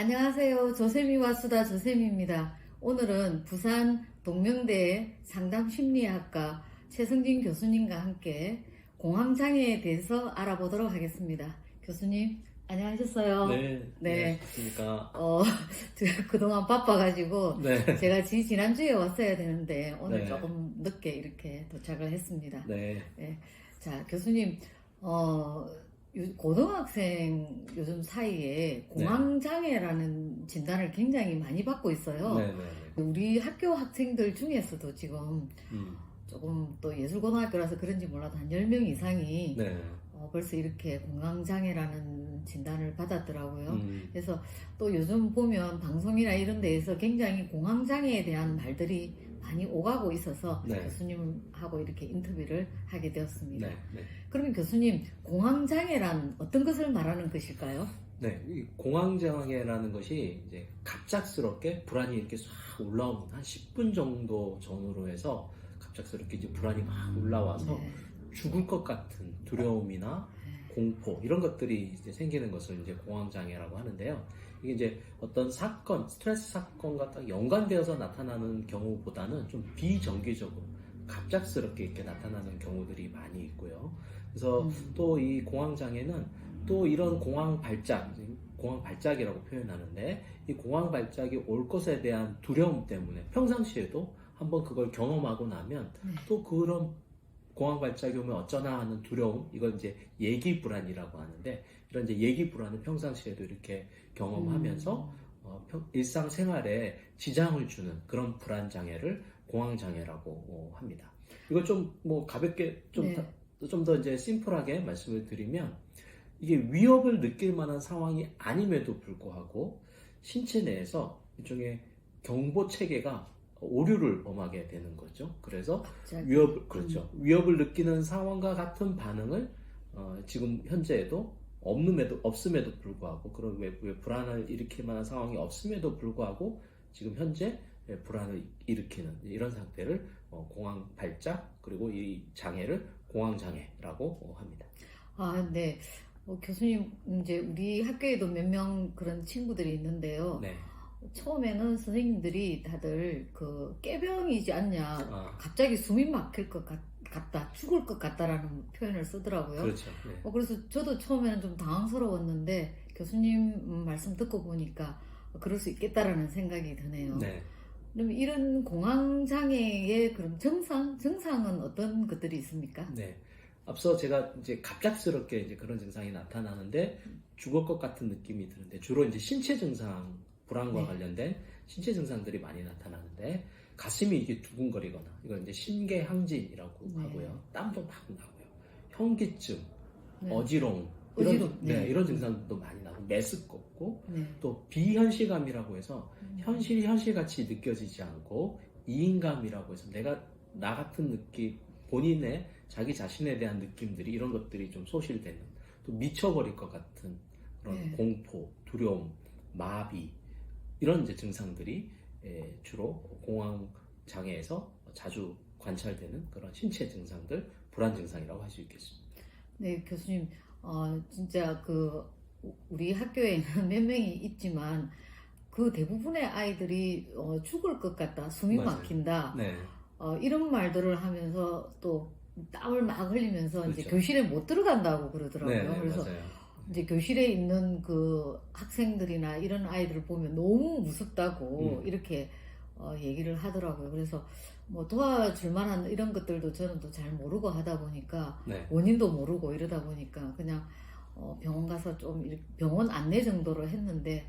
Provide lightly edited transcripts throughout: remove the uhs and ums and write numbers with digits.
안녕하세요. 조쌤이와 수다 조쌤입니다. 오늘은 부산 동명대 상담심리학과 최승진 교수님과 함께 공황장애에 대해서 알아보도록 하겠습니다. 교수님, 안녕하셨어요? 네, 네. 안녕하십니까. 제가 그동안 바빠가지고 네, 제가 지난주에 왔어야 되는데 오늘 네. 조금 늦게 이렇게 도착을 했습니다. 네, 네. 자, 교수님, 고등학생 요즘 사이에 공황장애라는 진단을 굉장히 많이 받고 있어요. 네, 네, 우리 학교 학생들 중에서도 지금 음, 조금 또 예술고등학교라서 그런지 몰라도 한 10명 이상이 네, 벌써 이렇게 공황장애라는 진단을 받았더라고요. 음, 그래서 또 요즘 보면 방송이나 이런 데에서 굉장히 공황장애에 대한 말들이 많이 오가고 있어서 네. 교수님하고 이렇게 인터뷰를 하게 되었습니다. 네, 네. 그러면 교수님, 공황장애란 어떤 것을 말하는 것일까요? 네, 이 공황장애라는 것이 이제 갑작스럽게 불안이 이렇게 싹 올라오는 한 10분 정도 전후로 해서 갑작스럽게 이제 불안이 막 올라와서 네. 죽을 것 같은 두려움이나 공포 이런 것들이 이제 생기는 것을 이제 공황장애라고 하는데요. 이게 이제 어떤 사건, 스트레스 사건과 딱 연관되어서 나타나는 경우보다는 좀 비정기적으로 갑작스럽게 이렇게 나타나는 경우들이 많이 있고요. 그래서 또 이 공황장애는 또 이런 공황 발작이라고 표현하는데 이 공황 발작이 올 것에 대한 두려움 때문에 평상시에도 한번 그걸 경험하고 나면 또 그런 공황 발작이 오면 어쩌나 하는 두려움, 이건 이제 예기 불안이라고 하는데 이런 이제 예기 불안을 평상시에도 이렇게 경험하면서 일상생활에 지장을 주는 그런 불안 장애를 공황 장애라고 합니다. 이걸 좀 뭐 가볍게 좀 더 이제 심플하게 말씀을 드리면 이게 위협을 느낄 만한 상황이 아님에도 불구하고 신체 내에서 일종의 경보 체계가 오류를 범하게 되는 거죠. 그래서 위협을 느끼는 상황과 같은 반응을 지금 현재에도 없음에도 불구하고 그런 왜 불안을 일으킬 만한 상황이 없음에도 불구하고 지금 현재 불안을 일으키는 이런 상태를 공황 발작 그리고 이 장애를 공황 장애라고 합니다. 네. 교수님, 이제 우리 학교에도 몇 명 그런 친구들이 있는데요. 네. 처음에는 선생님들이 다들 깨병이지 않냐, 갑자기 숨이 막힐 것 같다, 죽을 것 같다라는 표현을 쓰더라고요. 그렇죠. 네. 그래서 저도 처음에는 좀 당황스러웠는데 교수님 말씀 듣고 보니까 그럴 수 있겠다라는 생각이 드네요. 네. 그럼 이런 공황장애의 그럼 증상은 어떤 것들이 있습니까? 네. 앞서 제가 이제 갑작스럽게 이제 그런 증상이 나타나는데 죽을 것 같은 느낌이 드는데 주로 이제 신체 증상, 불안과 관련된 신체 증상들이 많이 나타나는데 가슴이 이게 두근거리거나 이걸 이제 심계항진이라고 하고요. 땀도 막 나고요. 현기증, 어지러움 이런 증상도 많이 나고 메스껍고 또 비현실감이라고 해서 현실이 현실같이 느껴지지 않고 이인감이라고 해서 나 같은 느낌, 본인의 자기 자신에 대한 느낌들이 이런 것들이 좀 소실되는 또 미쳐버릴 것 같은 그런 공포, 두려움, 마비 이런 이제 증상들이 주로 공황 장애에서 자주 관찰되는 그런 신체 증상들, 불안 증상이라고 할 수 있겠습니다. 네, 교수님, 진짜 우리 학교에는 몇 명이 있지만 그 대부분의 아이들이 죽을 것 같다, 숨이 막힌다, 네. 이런 말들을 하면서 또 땀을 막 흘리면서 그렇죠. 이제 교실에 못 들어간다고 그러더라고요. 네, 그래서 맞아요. 이제 교실에 있는 그 학생들이나 이런 아이들을 보면 너무 무섭다고 이렇게 얘기를 하더라고요. 그래서 뭐 도와줄 만한 이런 것들도 저는 또 잘 모르고 하다 보니까 원인도 모르고 이러다 보니까 그냥 병원 가서 좀 병원 안내 정도로 했는데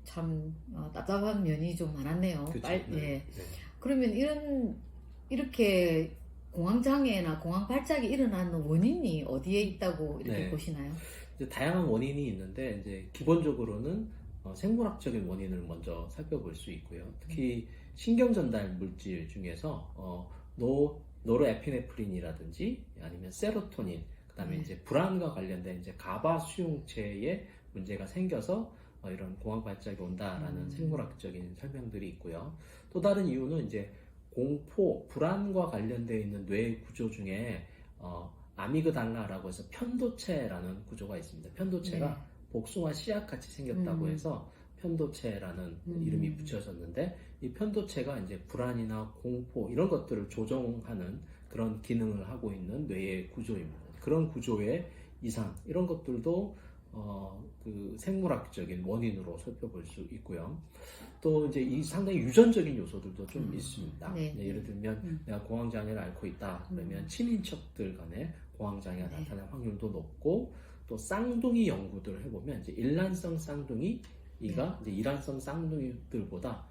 참 답답한 면이 좀 많았네요. 그러면 이렇게 공황장애나 공황발작이 일어나는 원인이 어디에 있다고 이렇게 보시나요? 이제 다양한 원인이 있는데 이제 기본적으로는 생물학적인 원인을 먼저 살펴볼 수 있고요. 특히 신경전달 물질 중에서 노르에피네프린이라든지 아니면 세로토닌, 그다음에 이제 불안과 관련된 이제 가바 수용체에 문제가 생겨서 이런 공황 발작이 온다라는 생물학적인 설명들이 있고요. 또 다른 이유는 이제 공포, 불안과 관련되어 있는 뇌 구조 중에 아미그달라라고 해서 편도체라는 구조가 있습니다. 편도체가 복숭아 씨앗 같이 생겼다고 해서 편도체라는 이름이 붙여졌는데, 이 편도체가 이제 불안이나 공포 이런 것들을 조정하는 그런 기능을 하고 있는 뇌의 구조입니다. 그런 구조의 이상 이런 것들도 그 생물학적인 원인으로 살펴볼 수 있고요. 또 이제 이 상당히 유전적인 요소들도 좀 있습니다. 네. 예를 들면 내가 공황장애를 앓고 있다 그러면 친인척들 간에 공황장애가 네. 나타날 확률도 높고, 또 쌍둥이 연구들을 해보면 이제 일란성 쌍둥이가 이제 이란성 쌍둥이들보다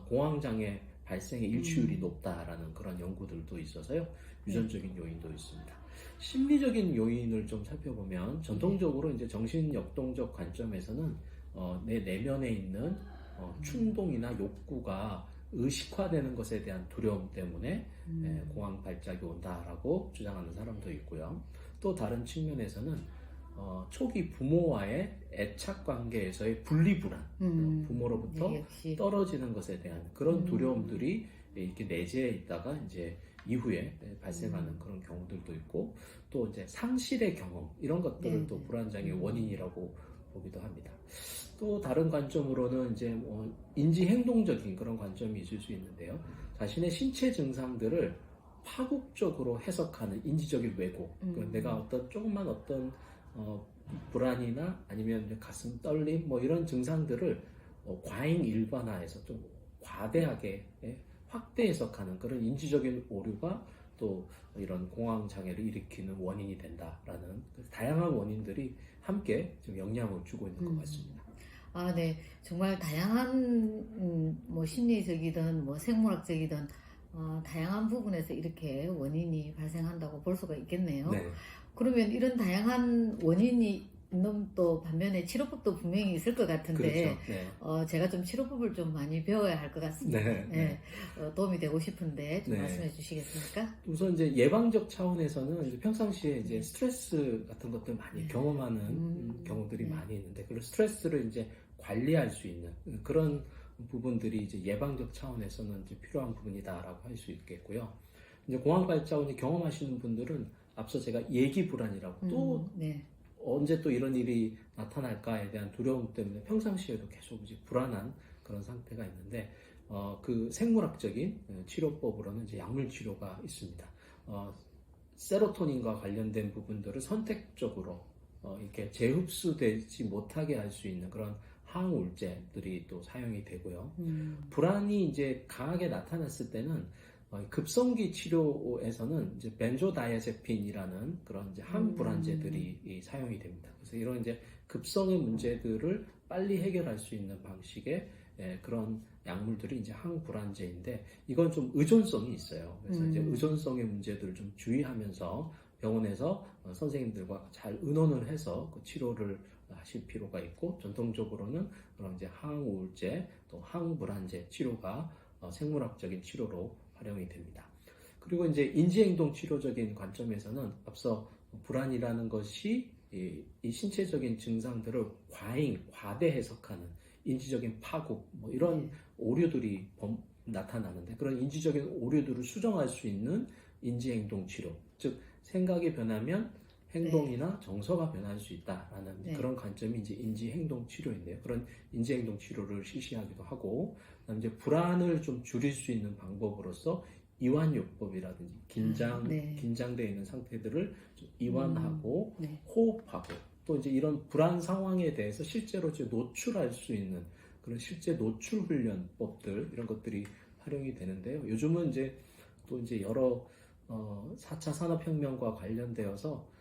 공황장애 발생의 일치율이 높다라는 그런 연구들도 있어서요. 유전적인 요인도 있습니다. 심리적인 요인을 좀 살펴보면 전통적으로 이제 정신역동적 관점에서는 내 내면에 있는 충동이나 욕구가 의식화되는 것에 대한 두려움 때문에 공황 발작이 온다라고 주장하는 사람도 있고요. 또 다른 측면에서는 초기 부모와의 애착 관계에서의 분리불안, 부모로부터 네, 역시. 떨어지는 것에 대한 그런 두려움들이 이렇게 내재해 있다가 이제 이후에 발생하는 그런 경우들도 있고, 또 이제 상실의 경험 이런 것들을 또 불안장애의 원인이라고 보기도 합니다. 또 다른 관점으로는 이제 인지 행동적인 그런 관점이 있을 수 있는데요. 자신의 신체 증상들을 파국적으로 해석하는 인지적인 왜곡. 그러니까 내가 조금만 불안이나 아니면 이제 가슴 떨림 뭐 이런 증상들을 과잉 일반화해서 좀 과대하게 확대 해석하는 그런 인지적인 오류가 또 이런 공황 장애를 일으키는 원인이 된다라는 다양한 원인들이 함께 좀 영향을 주고 있는 것 같습니다. 아, 네. 정말 다양한 뭐 심리적이든 뭐 생물학적이든 다양한 부분에서 이렇게 원인이 발생한다고 볼 수가 있겠네요. 네. 그러면 이런 다양한 원인이 있는 또 반면에 치료법도 분명히 있을 것 같은데, 그렇죠. 네. 제가 좀 치료법을 좀 많이 배워야 할 것 같습니다. 네. 도움이 되고 싶은데 좀 네. 말씀해 주시겠습니까? 우선 이제 예방적 차원에서는 이제 평상시에 이제 스트레스 같은 것들 많이 경험하는 경우들이 많이 있는데, 그 스트레스를 이제 관리할 수 있는 그런 부분들이 이제 예방적 차원에서는 이제 필요한 부분이다라고 할 수 있겠고요. 이제 공황 발작을 경험하시는 분들은 앞서 제가 예기 불안이라고 또 언제 또 이런 일이 나타날까에 대한 두려움 때문에 평상시에도 계속 이제 불안한 그런 상태가 있는데, 그 생물학적인 치료법으로는 이제 약물 치료가 있습니다. 세로토닌과 관련된 부분들을 선택적으로 이렇게 재흡수되지 못하게 할 수 있는 그런 항우울제들이 또 사용이 되고요. 불안이 이제 강하게 나타났을 때는 급성기 치료에서는 이제 벤조다이아제핀이라는 그런 이제 항불안제들이 사용이 됩니다. 그래서 이런 이제 급성의 문제들을 빨리 해결할 수 있는 방식의 그런 약물들이 이제 항불안제인데, 이건 좀 의존성이 있어요. 그래서 이제 의존성의 문제들을 좀 주의하면서 병원에서 선생님들과 잘 의논을 해서 그 치료를 하실 필요가 있고, 전통적으로는 그런 이제 항우울제 또 항불안제 치료가 생물학적인 치료로 활용이 됩니다. 그리고 이제 인지행동 치료적인 관점에서는 앞서 불안이라는 것이 이 신체적인 증상들을 과대 해석하는 인지적인 파국 뭐 이런 오류들이 나타나는데, 그런 인지적인 오류들을 수정할 수 있는 인지행동 치료, 즉 생각이 변하면 행동이나 정서가 변할 수 있다라는 그런 관점이 이제 인지행동 치료인데요. 그런 인지행동 치료를 실시하기도 하고, 그다음에 이제 불안을 좀 줄일 수 있는 방법으로서 이완요법이라든지 긴장되어 있는 상태들을 좀 이완하고 호흡하고, 또 이제 이런 불안 상황에 대해서 실제로 이제 노출할 수 있는 그런 실제 노출 훈련법들, 이런 것들이 활용이 되는데요. 요즘은 이제 또 이제 여러 4차 산업혁명과 관련되어서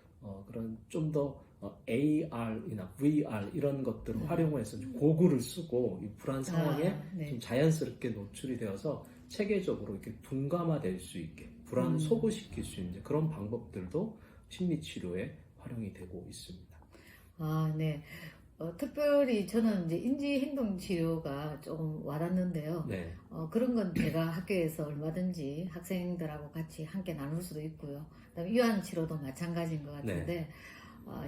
그런 좀 더 AR이나 VR 이런 것들을 활용해서 고글을 쓰고 이 불안 상황에 좀 자연스럽게 노출이 되어서 체계적으로 이렇게 둔감화될 수 있게 불안을 소거시킬 수 있는 그런 방법들도 심리치료에 활용이 되고 있습니다. 아, 네. 특별히 저는 이제 인지행동치료가 조금 와닿는데요. 네. 그런 건 제가 학교에서 얼마든지 학생들하고 같이 함께 나눌 수도 있고요. 그다음에 유한치료도 마찬가지인 것 같은데,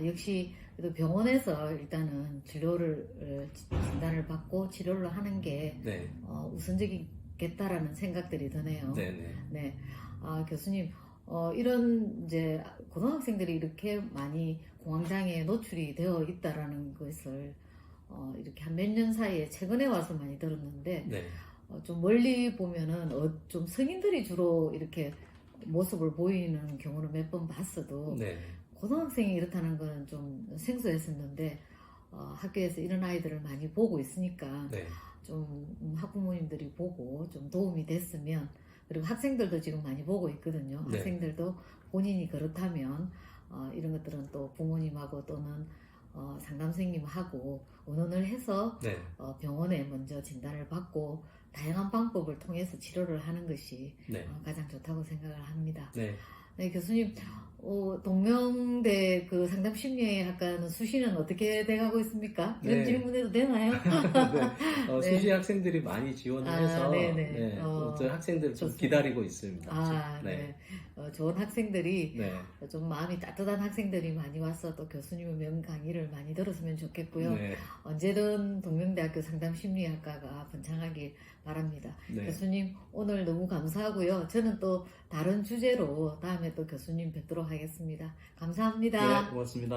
역시 그래도 병원에서 일단은 진단을 받고 치료를 하는 게 우선적이겠다라는 생각들이 드네요. 네. 네. 교수님, 이런 이제 고등학생들이 이렇게 많이 공황장애에 노출이 되어 있다라는 것을 이렇게 한 몇 년 사이에 최근에 와서 많이 들었는데 네. 좀 멀리 보면은 좀 성인들이 주로 이렇게 모습을 보이는 경우는 몇 번 봤어도 네. 고등학생이 이렇다는 건 좀 생소했었는데 학교에서 이런 아이들을 많이 보고 있으니까 네. 좀 학부모님들이 보고 좀 도움이 됐으면, 그리고 학생들도 지금 많이 보고 있거든요. 네. 학생들도 본인이 그렇다면 이런 것들은 또 부모님하고 또는 상담선생님하고 의논을 해서 네. 병원에 먼저 진단을 받고 다양한 방법을 통해서 치료를 하는 것이 네. 가장 좋다고 생각을 합니다. 네. 네, 교수님, 동명대 그 상담심리학과는 수시는 어떻게 돼가고 있습니까? 이런 네. 질문해도 되나요? 네. 네. 수시 학생들이 많이 지원을 해서 네네. 저 학생들 좀 좋습니다. 기다리고 있습니다. 네. 좋은 학생들이, 네. 좀 마음이 따뜻한 학생들이 많이 와서 또 교수님의 명 강의를 많이 들었으면 좋겠고요. 네. 언제든 동명대학교 상담심리학과가 번창하길 바랍니다. 네. 교수님, 오늘 너무 감사하고요. 저는 또 다른 주제로 다음에 또 교수님 뵙도록 하겠습니다. 감사합니다. 네, 고맙습니다.